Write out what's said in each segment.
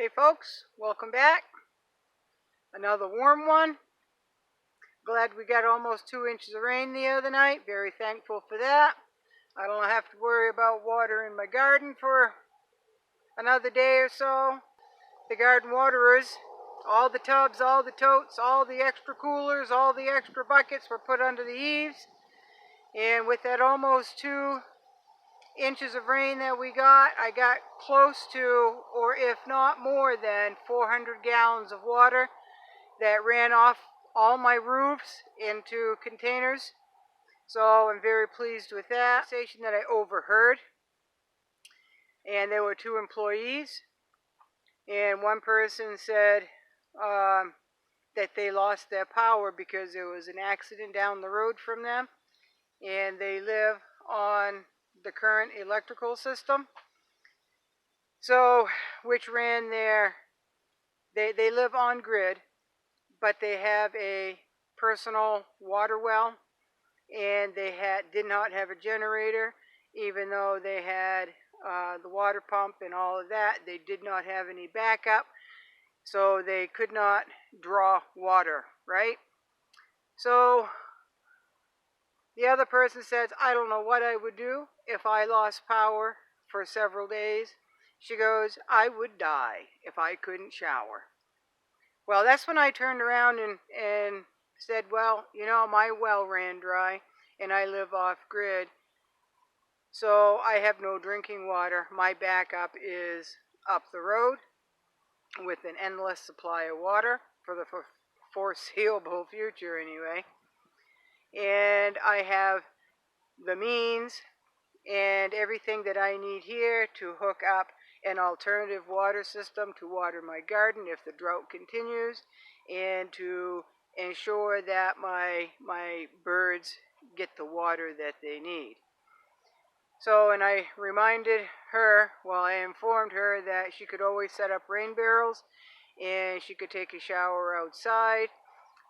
Hey folks, welcome back. Another warm one. Glad we got almost 2 inches of rain the other night. Very thankful for that. I don't have to worry about water in my garden for another day or so. The garden waterers, all the tubs, all the totes, all the extra coolers, all the extra buckets were put under the eaves. And with that almost 2 inches of rain that we got, I got close to, or if not more than, 400 gallons of water that ran off all my roofs into containers. So I'm very pleased with that. Conversation that I overheard, and there were 2 employees, and one person said that they lost their power because there was an accident down the road from them, and they live on the current electrical system, so which ran their, they live on grid, but they have a personal water well, and they did not have a generator. Even though they had the water pump and all of that, they did not have any backup, so they could not draw water, right? So the other person says, I don't know what I would do if I lost power for several days. She goes, I would die if I couldn't shower. Well, that's when I turned around and said, well, you know, my well ran dry and I live off grid, so I have no drinking water. My backup is up the road with an endless supply of water for the foreseeable future anyway. And I have the means and everything that I need here to hook up an alternative water system to water my garden if the drought continues, and to ensure that my birds get the water that they need. So, and I reminded her, well, I informed her that she could always set up rain barrels and she could take a shower outside,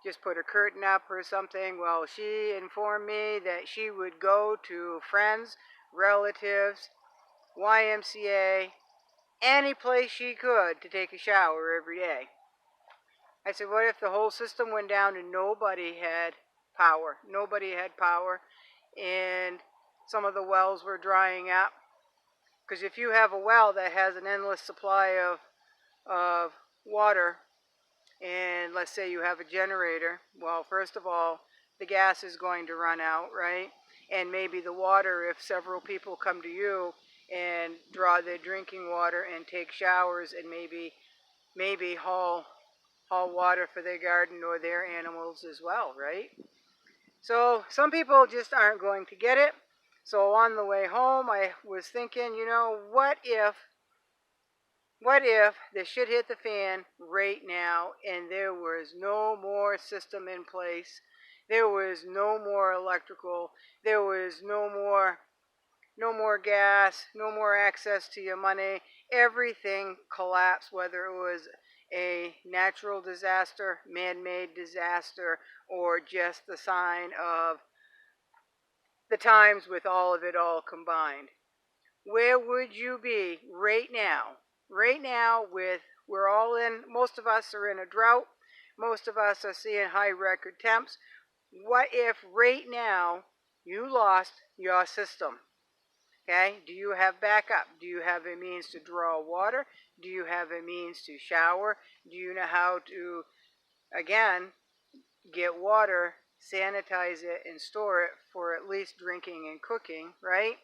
just put a curtain up or something. Well, she informed me that she would go to friends, relatives, YMCA, any place she could to take a shower every day. I said, what if the whole system went down and nobody had power? Nobody had power, and some of the wells were drying up. Because if you have a well that has an endless supply of water, and let's say you have a generator, well, first of all, the gas is going to run out, right? And maybe the water, if several people come to you and draw their drinking water and take showers and maybe haul water for their garden or their animals as well, right? So some people just aren't going to get it. So on the way home, I was thinking, you know, what if the shit hit the fan right now and there was no more system in place, there was no more electrical, there was no more gas, no more access to your money, everything collapsed, whether it was a natural disaster, man-made disaster, or just the sign of the times with all of it all combined. Where would you be right now? Right now, we're all in, most of us are in a drought. Most of us are seeing high record temps. What if right now you lost your system? Okay, do you have backup? Do you have a means to draw water? Do you have a means to shower? Do you know how to, again, get water, sanitize it, and store it for at least drinking and cooking, right?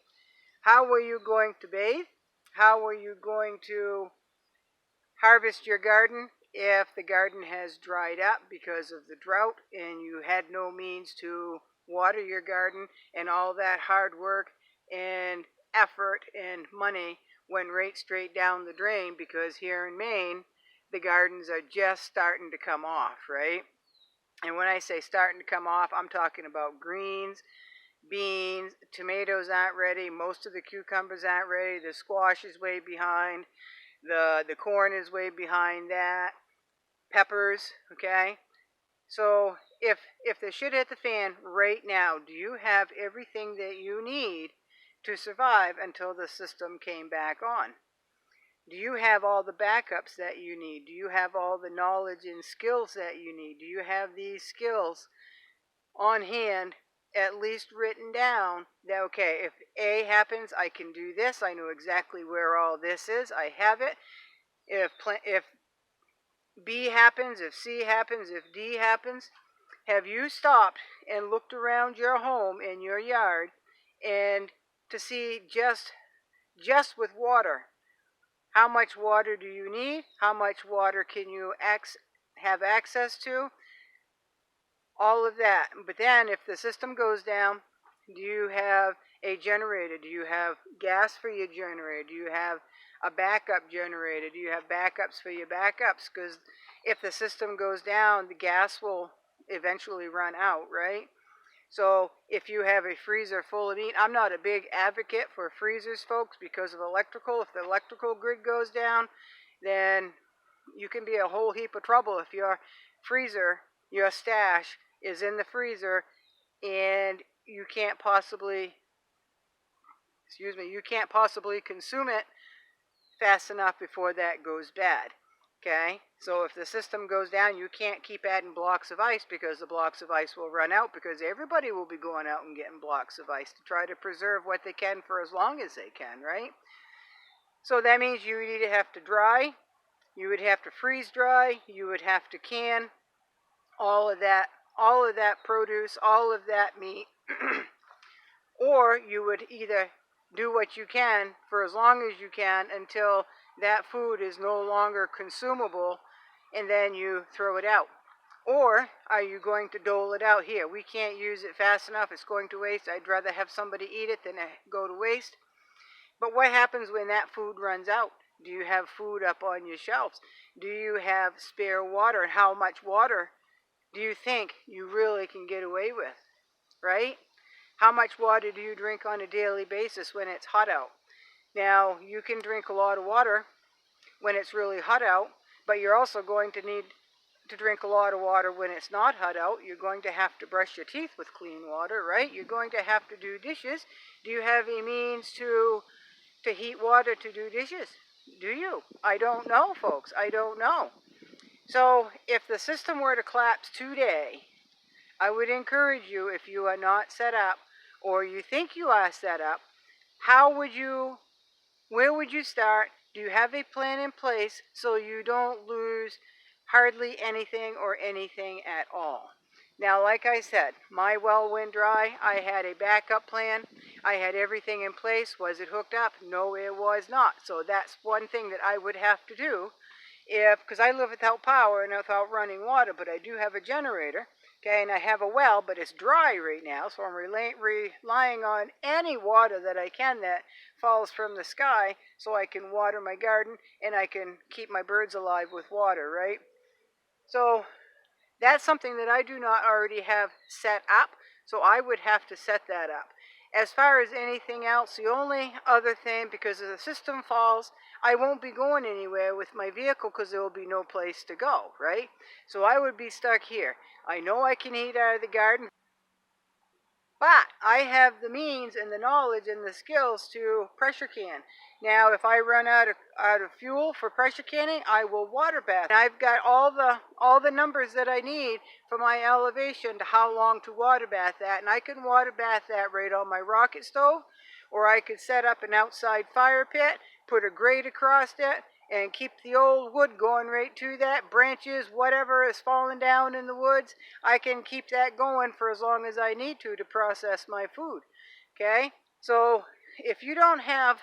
How are you going to bathe? How are you going to harvest your garden if the garden has dried up because of the drought and you had no means to water your garden, and all that hard work and effort and money went right straight down the drain because here in Maine, the gardens are just starting to come off, right? And when I say starting to come off, I'm talking about greens, beans, tomatoes aren't ready, most of the cucumbers aren't ready, the squash is way behind, the corn is way behind that, peppers, okay? So if the shit hit the fan right now, do you have everything that you need to survive until the system came back on? Do you have all the backups that you need? Do you have all the knowledge and skills that you need? Do you have these skills on hand, at least written down, that, okay, if A happens, I can do this. I know exactly where all this is. I have it. If B happens, if C happens, if D happens, have you stopped and looked around your home and your yard and to see just with water, how much water do you need? How much water can you have access to? All of that. But then if the system goes down, do you have a generator? Do you have gas for your generator? Do you have a backup generator? Do you have backups for your backups? Because if the system goes down, the gas will eventually run out, right? So if you have a freezer full of meat, I'm not a big advocate for freezers, folks, because of electrical. If the electrical grid goes down, then you can be a whole heap of trouble if your freezer, your stash, is in the freezer and you can't possibly consume it fast enough before that goes bad. Okay, so if the system goes down, you can't keep adding blocks of ice because the blocks of ice will run out, because everybody will be going out and getting blocks of ice to try to preserve what they can for as long as they can, right? So that means you would either have to dry, you would have to freeze dry, you would have to can all of that produce, all of that meat, or you would either do what you can for as long as you can until that food is no longer consumable, and then you throw it out. Or are you going to dole it out? Here, we can't use it fast enough, it's going to waste. I'd rather have somebody eat it than go to waste. But what happens when that food runs out? Do you have food up on your shelves? Do you have spare water? And how much water do you think you really can get away with, right? How much water do you drink on a daily basis when it's hot out? Now, you can drink a lot of water when it's really hot out, but you're also going to need to drink a lot of water when it's not hot out. You're going to have to brush your teeth with clean water, right? You're going to have to do dishes. Do you have a means to heat water to do dishes? Do you? I don't know, folks. I don't know. So if the system were to collapse today, I would encourage you, if you are not set up or you think you are set up, where would you start? Do you have a plan in place so you don't lose hardly anything or anything at all? Now, like I said, my well went dry. I had a backup plan. I had everything in place. Was it hooked up? No, it was not. So that's one thing that I would have to do, because I live without power and without running water, but I do have a generator. Okay, and I have a well, but it's dry right now, so I'm relying on any water that I can that falls from the sky so I can water my garden and I can keep my birds alive with water, right? So that's something that I do not already have set up, so I would have to set that up. As far as anything else, the only other thing, because if the system falls, I won't be going anywhere with my vehicle because there will be no place to go, right? So I would be stuck here. I know I can eat out of the garden, but I have the means and the knowledge and the skills to pressure can. Now, if I run out of fuel for pressure canning, I will water bath. And I've got all the numbers that I need for my elevation to how long to water bath that. And I can water bath that right on my rocket stove, or I could set up an outside fire pit, put a grate across it, and keep the old wood going right to that. Branches, whatever is falling down in the woods, I can keep that going for as long as I need to process my food. Okay? So if you don't have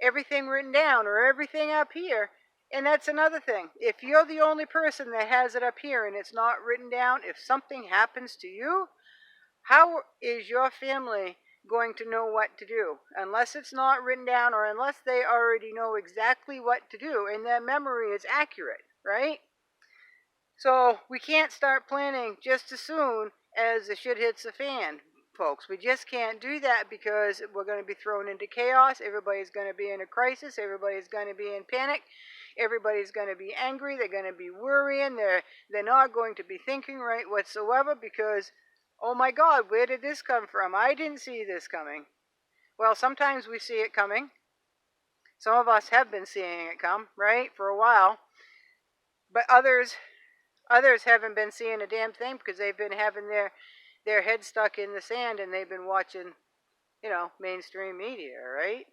everything written down or everything up here, and that's another thing, if you're the only person that has it up here and it's not written down, if something happens to you, how is your family going to know what to do? Unless it's not written down, or unless they already know exactly what to do and their memory is accurate, right? So we can't start planning just as soon as the shit hits the fan, folks. We just can't do that, because we're going to be thrown into chaos. Everybody's going to be in a crisis. Everybody's going to be in panic. Everybody's going to be angry. They're going to be worrying. They're not going to be thinking right whatsoever, because, oh my God, where did this come from? I didn't see this coming. Well, sometimes we see it coming. Some of us have been seeing it come, right, for a while. But others haven't been seeing a damn thing because they've been having their head stuck in the sand and they've been watching, mainstream media, right?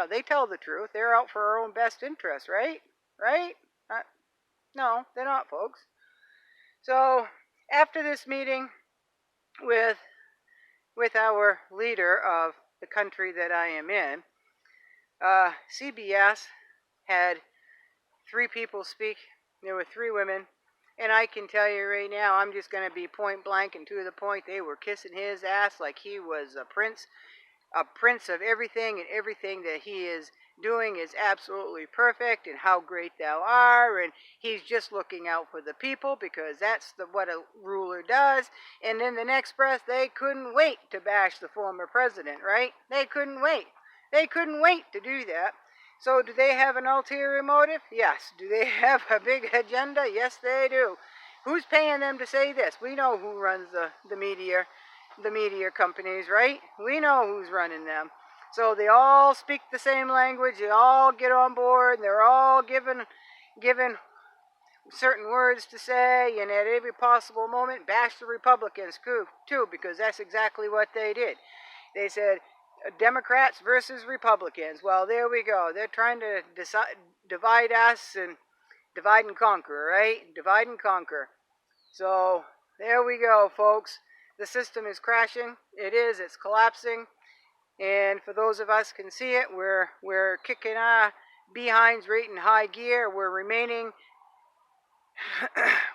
They tell the truth. They're out for our own best interest, right? Right? No, they're not, folks. So after this meeting with our leader of the country that I am in, CBS had 3 people speak. There were 3 women. And I can tell you right now, I'm just going to be point blank and to the point. They were kissing his ass like he was a prince of everything, and everything that he is doing is absolutely perfect, and how great thou art, and he's just looking out for the people because that's what a ruler does. And in the next breath, they couldn't wait to bash the former president, right? They couldn't wait. They couldn't wait to do that. So do they have an ulterior motive? Yes. Do they have a big agenda? Yes, they do. Who's paying them to say this? We know who runs the media companies, right? We know who's running them. So they all speak the same language. They all get on board. And they're all given certain words to say, and at every possible moment bash the Republicans too, because that's exactly what they did. They said Democrats versus Republicans. Well, there we go. They're trying to divide us and divide and conquer, right? Divide and conquer. So there we go, folks. The system is crashing. It's collapsing. And for those of us can see it, we're kicking our behinds right in high gear. We're remaining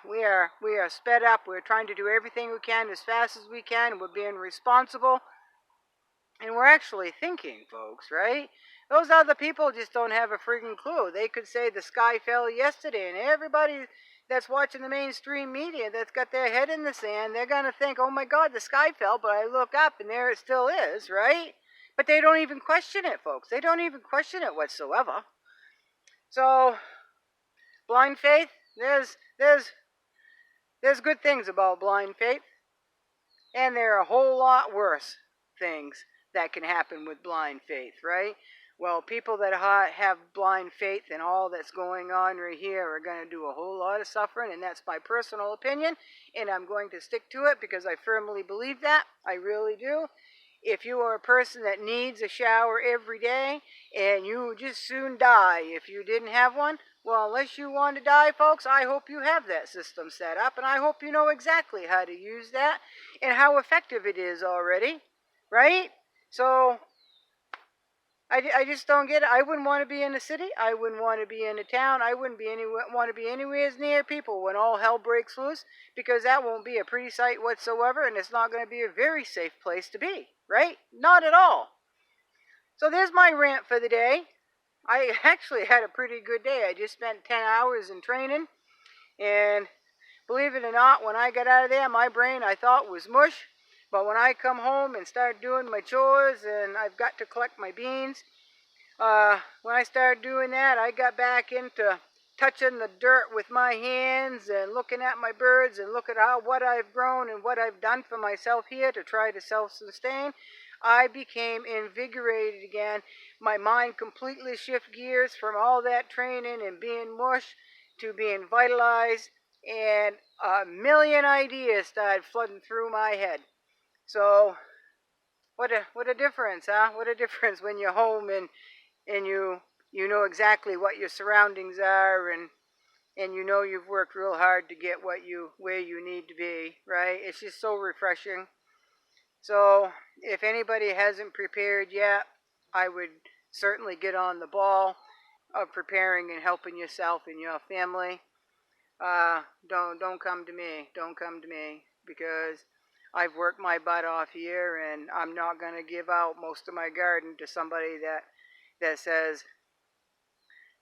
we are sped up. We're trying to do everything we can as fast as we can. We're being responsible. And we're actually thinking, folks, right? Those other people just don't have a freaking clue. They could say the sky fell yesterday, and everybody that's watching the mainstream media that's got their head in the sand, they're going to think, oh my God, the sky fell, but I look up and there it still is, right? But they don't even question it, folks. They don't even question it whatsoever. So, blind faith, there's good things about blind faith, and there are a whole lot worse things that can happen with blind faith, right? Well, people that have blind faith and all that's going on right here are going to do a whole lot of suffering, and that's my personal opinion, and I'm going to stick to it because I firmly believe that. I really do. If you are a person that needs a shower every day and you would just soon die if you didn't have one, well, unless you want to die, folks, I hope you have that system set up, and I hope you know exactly how to use that and how effective it is already, right? So I just don't get it. I wouldn't want to be in a city. I wouldn't want to be in a town. I wouldn't want to be anywhere near people when all hell breaks loose, because that won't be a pretty sight whatsoever, and it's not going to be a very safe place to be, right? Not at all. So there's my rant for the day. I actually had a pretty good day. I just spent 10 hours in training, and believe it or not, when I got out of there, my brain I thought was mush. But when I come home and start doing my chores, and I've got to collect my beans, when I started doing that, I got back into touching the dirt with my hands and looking at my birds and look at what I've grown and what I've done for myself here to try to self-sustain. I became invigorated again. My mind completely shifted gears from all that training and being mush to being vitalized, and a million ideas started flooding through my head. So, what a difference, huh? What a difference when you're home and you know exactly what your surroundings are, and you know you've worked real hard to get where you need to be, right? It's just so refreshing. So, if anybody hasn't prepared yet, I would certainly get on the ball of preparing and helping yourself and your family. Don't come to me. Don't come to me, because I've worked my butt off here, and I'm not going to give out most of my garden to somebody that says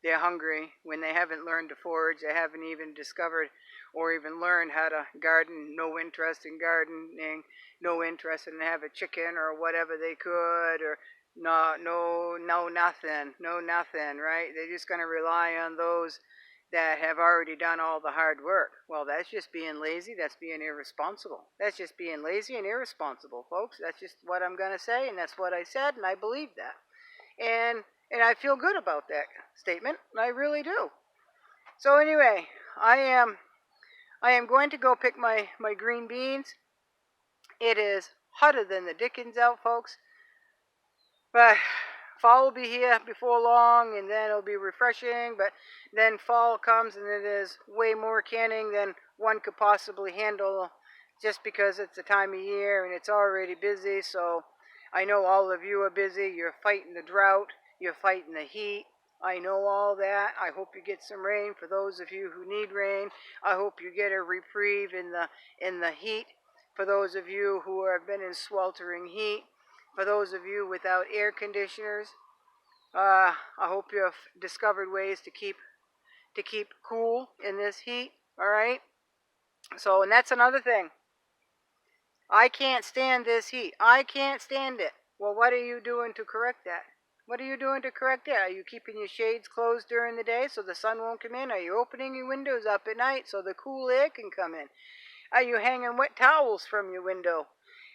they're hungry when they haven't learned to forage, they haven't even discovered or even learned how to garden, no interest in gardening, no interest in have a chicken or whatever they could, or nothing, right? They're just going to rely on those that have already done all the hard work. Well, that's just being lazy. That's being irresponsible. That's just being lazy and irresponsible, folks. That's just what I'm going to say, and that's what I said, and I believe that. And And I feel good about that statement. I really do. So anyway, I am going to go pick my green beans. It is hotter than the dickens out, folks. But fall will be here before long, and then it'll be refreshing. But then fall comes, and it is way more canning than one could possibly handle, just because it's the time of year and it's already busy. So I know all of you are busy. You're fighting the drought. You're fighting the heat. I know all that. I hope you get some rain. For those of you who need rain, I hope you get a reprieve in the heat. For those of you who have been in sweltering heat, for those of you without air conditioners, I hope you have discovered ways to keep cool in this heat. All right. So, and that's another thing. I can't stand this heat. I can't stand it. Well, what are you doing to correct that? What are you doing to correct that? Are you keeping your shades closed during the day so the sun won't come in? Are you opening your windows up at night so the cool air can come in? Are you hanging wet towels from your window?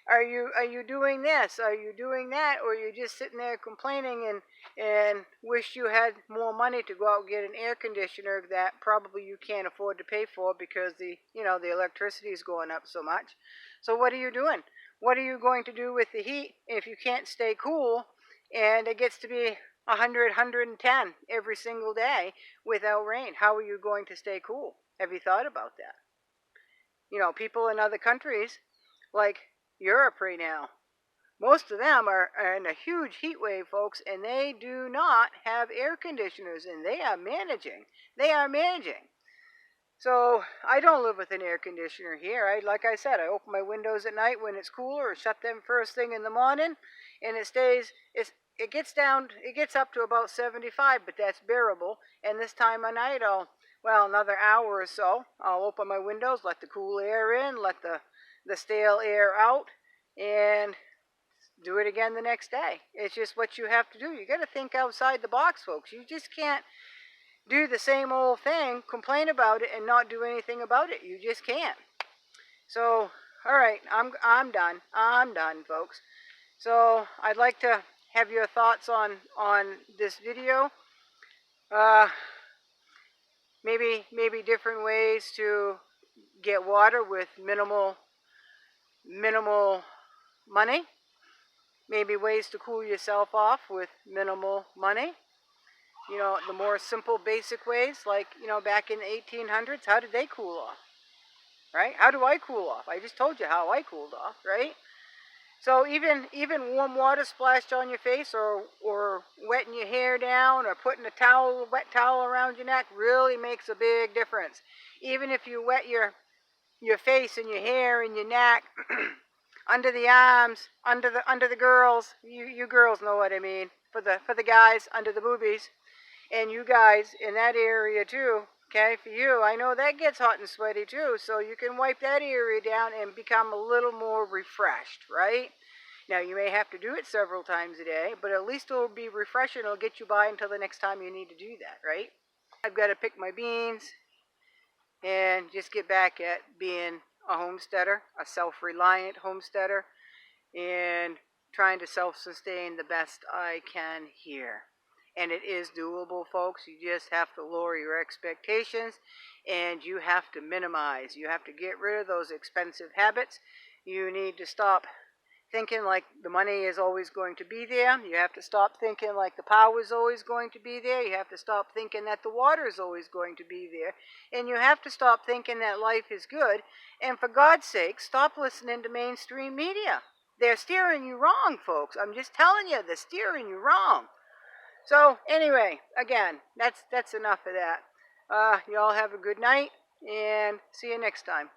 Are you doing this? Are you doing that? Or are you just sitting there complaining and wish you had more money to go out and get an air conditioner that probably you can't afford to pay for because the electricity is going up so much? So what are you doing? What are you going to do with the heat if you can't stay cool and it gets to be 100, 110 every single day without rain? How are you going to stay cool? Have you thought about that? People in other countries, like Europe right now, most of them are in a huge heat wave, folks, and they do not have air conditioners, and they are managing. They are managing. So I don't live with an air conditioner here. Like I said, I open my windows at night when it's cooler, or shut them first thing in the morning, and it gets up to about 75, but that's bearable. And this time of night, another hour or so, I'll open my windows, let the cool air in, let the stale air out, and do it again the next day. It's just what you have to do. You got to think outside the box, folks. You just can't do the same old thing, complain about it, and not do anything about it. You just can't. So, all right, I'm done. I'm done, folks. So I'd like to have your thoughts on this video. Maybe different ways to get water with minimal money. Maybe ways to cool yourself off with minimal money. The more simple, basic ways, like, back in the 1800s, how did they cool off? Right? How do I cool off? I just told you how I cooled off, right? So even warm water splashed on your face, or wetting your hair down, or putting a wet towel around your neck really makes a big difference. Even if you wet your face and your hair and your neck, under the arms, under the girls, you girls know what I mean. For the guys, under the boobies, and you guys in that area too. Okay, for you, I know that gets hot and sweaty too, so you can wipe that area down and become a little more refreshed, right? Now, you may have to do it several times a day, but at least it'll be refreshing. It'll get you by until the next time you need to do that, right? I've got to pick my beans and just get back at being a homesteader, a self-reliant homesteader, and trying to self-sustain the best I can here. And it is doable, folks. You just have to lower your expectations, and you have to minimize. You have to get rid of those expensive habits. You need to stop thinking like the money is always going to be there. You have to stop thinking like the power is always going to be there. You have to stop thinking that the water is always going to be there. And you have to stop thinking that life is good. And for God's sake, stop listening to mainstream media. They're steering you wrong, folks. I'm just telling you, they're steering you wrong. So anyway, again, that's enough of that. You all have a good night, and see you next time.